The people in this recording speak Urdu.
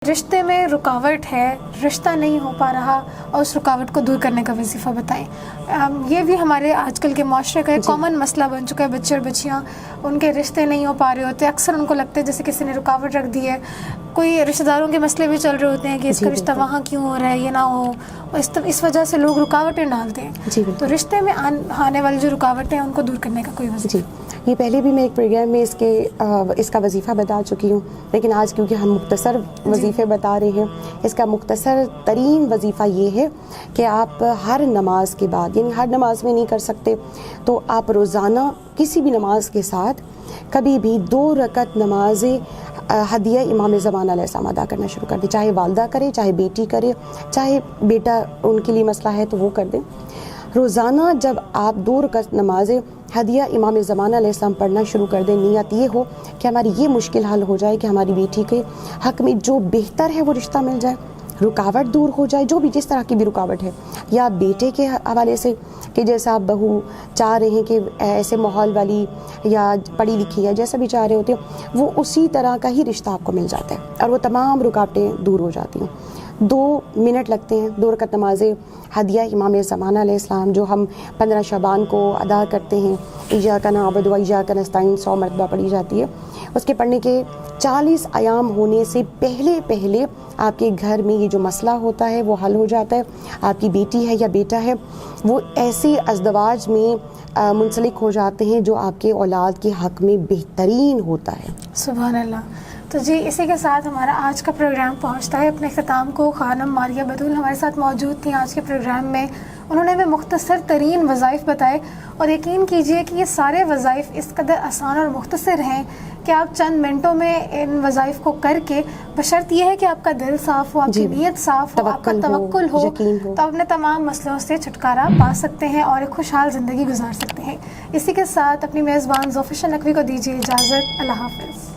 رشتے میں رکاوٹ ہے، رشتہ نہیں ہو پا رہا اور اس رکاوٹ کو دور کرنے کا وظیفہ بتائیں۔ یہ بھی ہمارے آج کل کے معاشرے کا ایک کامن مسئلہ بن چکا ہے۔ بچے اور بچیاں ان کے رشتے نہیں ہو پا رہے ہوتے، اکثر ان کو لگتا ہے جیسے کسی نے رکاوٹ رکھ دی ہے۔ کوئی رشتہ داروں کے مسئلے بھی چل رہے ہوتے ہیں کہ اس کا رشتہ وہاں کیوں ہو رہا ہے، یہ نہ ہو، اس وجہ سے لوگ رکاوٹیں ڈالتے ہیں۔ تو رشتے میں آنے والی جو رکاوٹیں ہیں ان کو دور کرنے کا کوئی وظیفہ؟ یہ پہلے بھی میں ایک پروگرام میں اس کا وظیفہ بتا چکی ہوں، لیکن آج کیونکہ ہم مختصر وظیفے بتا رہے ہیں، اس کا مختصر ترین وظیفہ یہ ہے کہ آپ ہر نماز کے بعد، یعنی ہر نماز میں نہیں کر سکتے تو آپ روزانہ کسی بھی نماز کے ساتھ کبھی بھی 2 رکعت نماز ہدیہ امام زمان علیہ السلام ادا کرنا شروع کر دیں، چاہے والدہ کرے، چاہے بیٹی کرے، چاہے بیٹا ان کے لیے مسئلہ ہے تو وہ کر دیں۔ روزانہ جب آپ 2 رکعت نماز ہدیہ امام زمان علیہ السلام پڑھنا شروع کر دیں، نیت یہ ہو کہ ہماری یہ مشکل حل ہو جائے کہ ہماری بیٹی کے حق میں جو بہتر ہے وہ رشتہ مل جائے، رکاوٹ دور ہو جائے، جو بھی جس طرح کی بھی رکاوٹ ہے، یا بیٹے کے حوالے سے کہ جیسا آپ بہو چاہ رہے ہیں کہ ایسے ماحول والی یا پڑھی لکھی یا جیسا بھی چاہ رہے ہوتے ہیں، وہ اسی طرح کا ہی رشتہ آپ کو مل جاتا ہے اور وہ تمام رکاوٹیں دور ہو جاتی ہیں۔ 2 منٹ لگتے ہیں 2 رکعت نماز ہدیہ امام زمان علیہ السلام جو ہم 15 شعبان کو ادا کرتے ہیں، ایاک نعبد و ایاک نستعین 100 مرتبہ پڑھی جاتی ہے۔ اس کے پڑھنے کے 40 ایام ہونے سے پہلے آپ کے گھر میں یہ جو مسئلہ ہوتا ہے وہ حل ہو جاتا ہے۔ آپ کی بیٹی ہے یا بیٹا ہے وہ ایسے ازدواج میں منسلک ہو جاتے ہیں جو آپ کے اولاد کے حق میں بہترین ہوتا ہے۔ سبحان اللہ۔ تو جی اسی کے ساتھ ہمارا آج کا پروگرام پہنچتا ہے اپنے اختتام کو۔ خانم ماریہ بطول ہمارے ساتھ موجود تھیں آج کے پروگرام میں، انہوں نے ہمیں مختصر ترین وظائف بتائے، اور یقین کیجئے کہ یہ سارے وظائف اس قدر آسان اور مختصر ہیں کہ آپ چند منٹوں میں ان وظائف کو کر کے، بشرط یہ ہے کہ آپ کا دل صاف ہو، آپ کی نیت صاف ہو، آپ کا توکل ہو، تو اپنے تمام مسئلوں سے چھٹکارا پا سکتے ہیں اور ایک خوشحال زندگی گزار سکتے ہیں۔ اسی کے ساتھ اپنی میزبان ذوفیشا نقوی کو دیجیے اجازت۔ اللہ حافظ۔